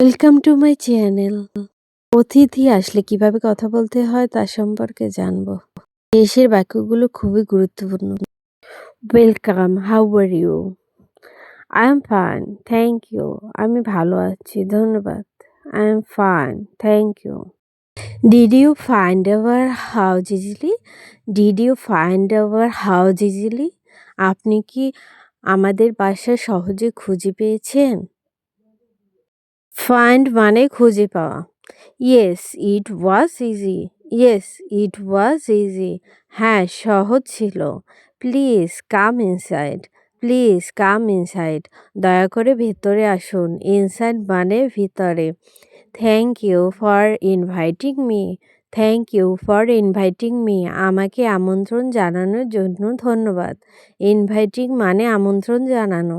Welcome to my channel. অতিথি আসলে কিভাবে কথা বলতে হয় তার সম্পর্কে জানবো। দেশের বাক্যগুলো খুবই গুরুত্বপূর্ণ। Welcome, how are you? I am fine, thank you. আমি ভালো আছি, ধন্যবাদ। I am fine, thank you. Did you find our house easily? Did you find our house easily? আপনি কি আমাদের বাসা সহজে খুঁজে পেয়েছেন? ফাইন্ড মানে খুঁজে পাওয়া। Yes it was easy. Yes it was easy. হ্যাঁ, সহজ ছিল। Please come inside. Please come inside. দয়া করে ভেতরে আসুন। ইনসাইড মানে ভিতরে। Thank you for inviting me. Thank you for inviting me. আমাকে আমন্ত্রণ জানানোর জন্য ধন্যবাদ। ইনভাইটিং মানে আমন্ত্রণ জানানো।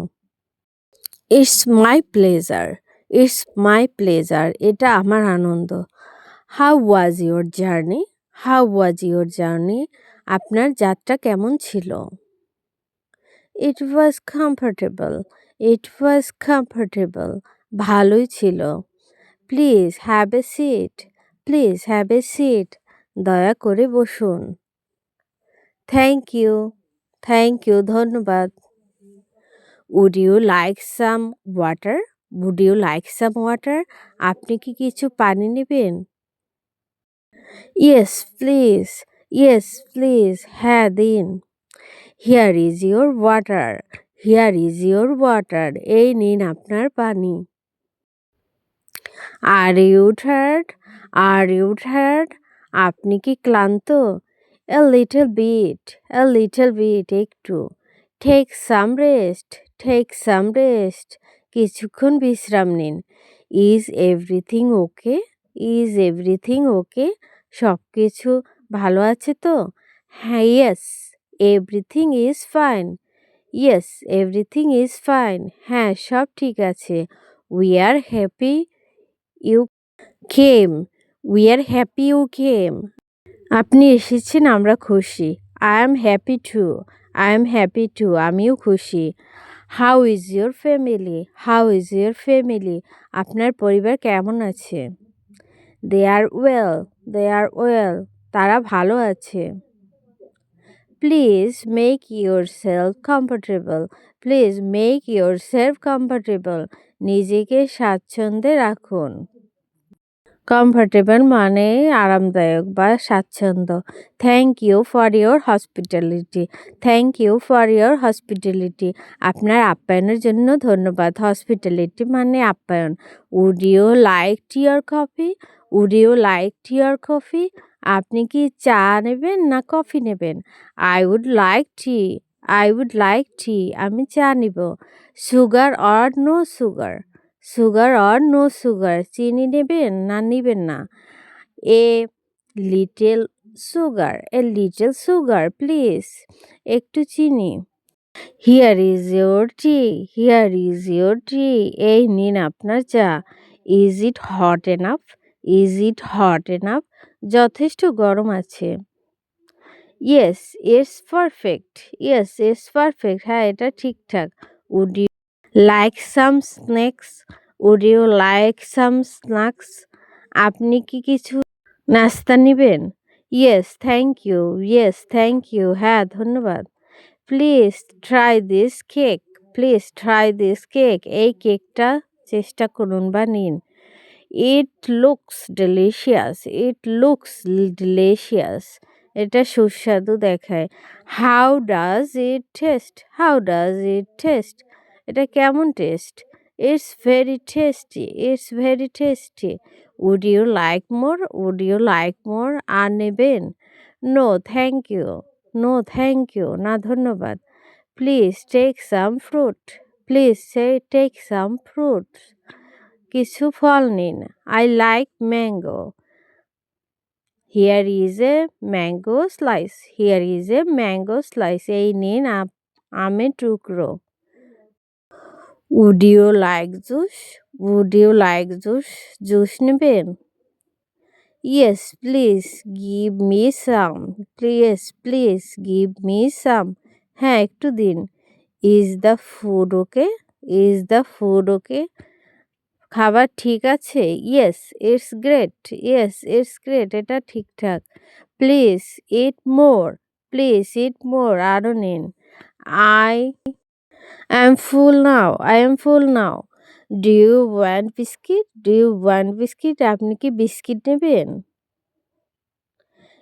It's my pleasure. It's my pleasure. এটা আমার আনন্দ। How was your journey? How was your journey? আপনার যাত্রা কেমন ছিল? It was comfortable. It was comfortable. ভালোই ছিল। Please have a seat. Please have a seat. দয়া করে বসুন। Thank you. থ্যাংক ইউ, ধন্যবাদ। Would you like some water? Would you like some water? আপনি কি কিছু পানি নেবেন? Yes please. Yes please. হ্যাঁ দিন। Here is your water. Here is your water. এই নিন আপনার পানি। Are you tired? Are you tired? আপনি কি ক্লান্ত? A little bit. A little bit, একটু। Take some rest. Take some rest. কিছুক্ষণ বিশ্রাম নিন। Is everything okay? Is everything okay? সব কিছু ভালো আছে তো? হ্যাঁ, yes everything is fine. Yes everything is fine. হ্যাঁ, সব ঠিক আছে। We are happy you came. We are happy you came. আপনি এসেছেন, আমরা খুশি। I am happy too. I am happy too. আমিও খুশি। How is your family? How is your family? আপনার পরিবার কেমন আছে? দে are well. They are well. তারা ভালো আছে। Please make yourself comfortable. Please make yourself comfortable. নিজেকে স্বাচ্ছন্দ্যে রাখুন। কমফোর্টেবল মানে আরামদায়ক বা স্বাচ্ছন্দ্য। Thank you for your hospitality. Thank you for your hospitality. আপনার আপ্যায়নের জন্য ধন্যবাদ। হসপিটালিটি মানে আপ্যায়ন। Would you like tea or coffee? Would you like tea or coffee? আপনি কি চা নেবেন না কফি নেবেন? I would like tea. I would like টি। আমি চা নিব। Sugar or no sugar? Sugar or no sugar? চিনি নেবেন না নিবেন না? A little sugar. A little sugar please. একটু চিনি। Here is your tea. Here is your tea. এই নিন আপনার চা। Is it hot enough? Is it hot enough? যথেষ্ট গরম আছে। Yes it's perfect. Yes it's perfect. হ্যাঁ, এটা ঠিকঠাক। Would you like some snacks? Would you like some snacks? আপনি কি কিছু নাস্তা নেবেন? Yes thank you. Yes thank you. হ্যাঁ, ধন্যবাদ। Please try this cake. Please try this cake. এই কেকটা চেষ্টা করুন বা নিন। It looks delicious. It looks delicious. এটা সুস্বাদু দেখায়। How does it taste? How does it taste? এটা কেমন taste? It's very tasty. It's very tasty. Would you like more? Would you like more? আর নেবেন? No thank you. No thank you. না ধন্যবাদ। Please take some fruit. Please take some fruit. কিছু ফল নিন। I like mango. Here is a mango slice. Here is a mango slice. এই নিন আমের টুকরো। Would you like juice? Would you like juice? Juice নেবেন? Yes please give me some. Yes please give me some. হ্যাঁ, একটু দিন। Is the food okay? Is the food okay? খাবার ঠিক আছে? Yes, it's great. Yes, it's great. এটা ঠিকঠাক। Please eat more. Please eat more. আরও নিন। I am full now. I am full now. Do you want biscuit? Do you want biscuit? আপনি কি biscuit নেবেন?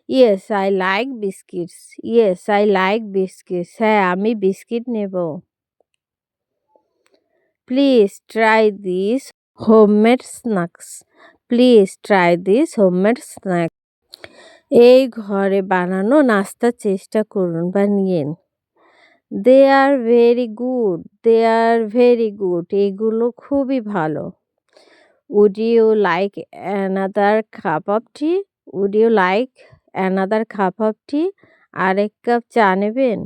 Yes, I like biscuits. Yes, I like biscuits. হ্যাঁ, আমি biscuit নেব। Please try this homemade snacks. Please try this homemade snacks. এই ঘরে বানানো নাস্তার চেষ্টা করুন বা নিন। They are very good. They are very good. এগুলো খুবই ভালো। Would you like another cup of tea? Would you like another cup of tea? আরেক কাপ চা নেবেন?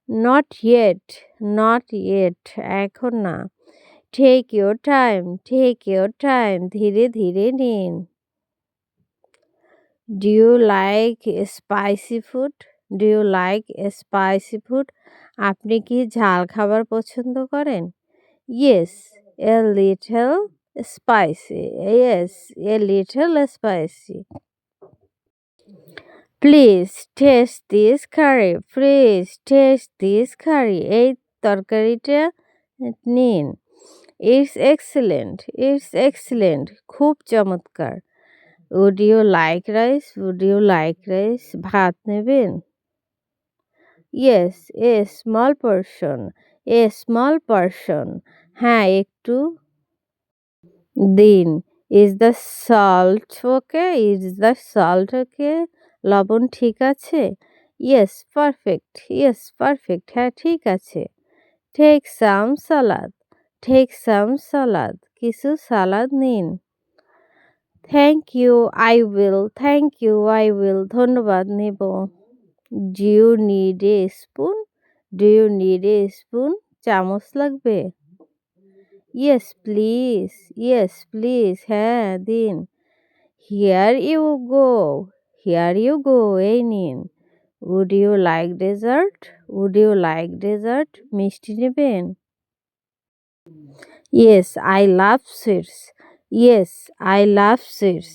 Not yet. Not yet. এখন না। Take your time. Take your time. ধীরে ধীরে নিন। Do you like spicy food? Do you like spicy food? আপনি কি ঝাল খাবার পছন্দ করেন? Yes, a little spicy. Yes, a little spicy. Please taste this curry. Please taste this curry. এই তরকারিটা নিন। It's excellent. It's excellent. খুব চমৎকার। Would you like rice? Would you like rice? ভাত নেবেন? Yes, a small portion. A small portion. হ্যাঁ, একটু দিন। Is the salt okay? Is the salt okay? লবণ ঠিক আছে? Yes, perfect. Yes, perfect. হ্যাঁ, ঠিক আছে। Take some salad. Take some salad. কিছু সালাদ নিন। Thank you, I will. Thank you, I will. ধন্যবাদ, নেব। Do you need a spoon? Do you need a spoon? চামচ লাগবে? Yes please. Yes please. হ্যাঁ, দিন। Here you go. Here you go. এই নিন। Would you like dessert? Would you like dessert? মিষ্টি নেবেন? Yes, I love sweets. Yes, I love sweets.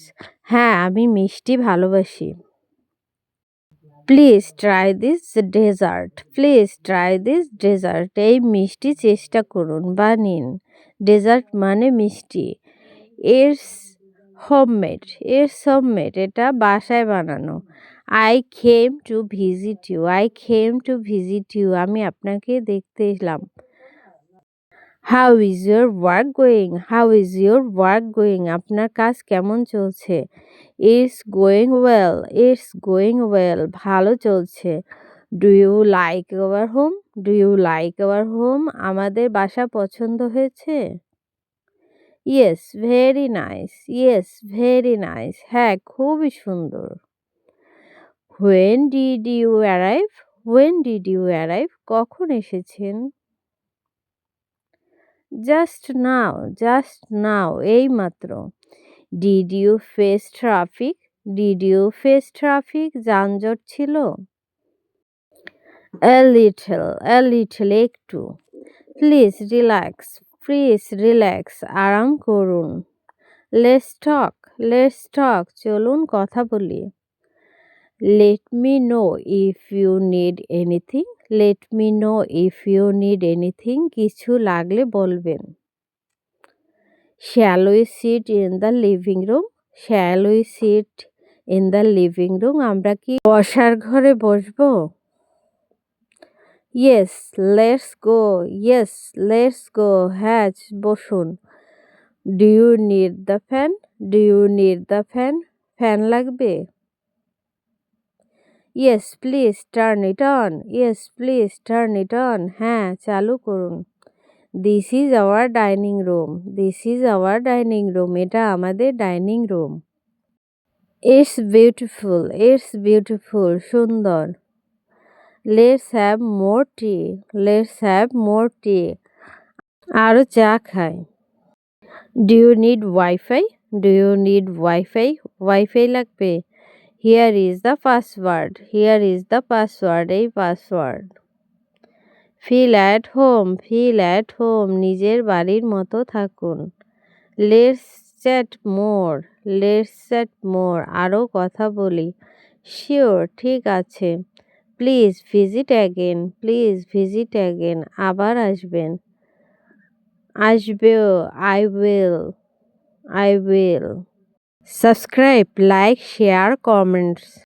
হ্যাঁ, আমি মিষ্টি ভালোবাসি। Please try this dessert. Please try this dessert. এই মিষ্টি চেষ্টা করুন বা নিন। ডেজার্ট মানে মিষ্টি। It's homemade. It's homemade. এটা বাসায় বানানো। I came to visit you. I came to visit you. আমি আপনাকে দেখতে এলাম। How is your work going? How is your work going? আপনার কাজ কেমন চলছে? It's going well. It's going well. ভালো চলছে। Do you like our home? Do you like our home? আমাদের বাসা পছন্দ হয়েছে? Yes, very nice. Yes, very nice. হ্যাঁ, খুবই সুন্দর। When did you arrive? When did you arrive? কখন এসেছেন? Just now. Just now. এই মাত্র। Did you face traffic? Did you face traffic? যানজট ছিল? A little. A little. একটু। Please relax. Please relax. আরাম করুন। Let's talk. Let's talk. চলুন কথা বলি। Let me know if you need anything. Let me know if you need anything. কিছু লাগলে বলবেন। Shall we sit in the living room? Shall we sit in the living room? আমরা কি বসার ঘরে বসবো? Yes, let's go. Yes, let's go. হ্যাঁ, বসুন। Do you need the fan? Do you need the fan? Fan লাগবে? Yes please turn it on. Yes please turn it on. হ্যাঁ, চালু করুন। This is our dining room. This is our dining room. এটা আমাদের dining room. It's beautiful. It's beautiful. সুন্দর। Let's have more tea. Let's have more tea. আরও চা খাই। Do you need wifi? Do you need wifi? Wifi লাগবে? Here is the password. Here is the password. এই password. Feel at home নিজের বাড়ির মতো থাকুন। লেটস চ্যাট মোর আরও কথা বলি। শিওর ঠিক আছে। প্লিজ ভিজিট অ্যাগেন আবার আসবেন। আসবেও। I will. Subscribe, like, share, comments.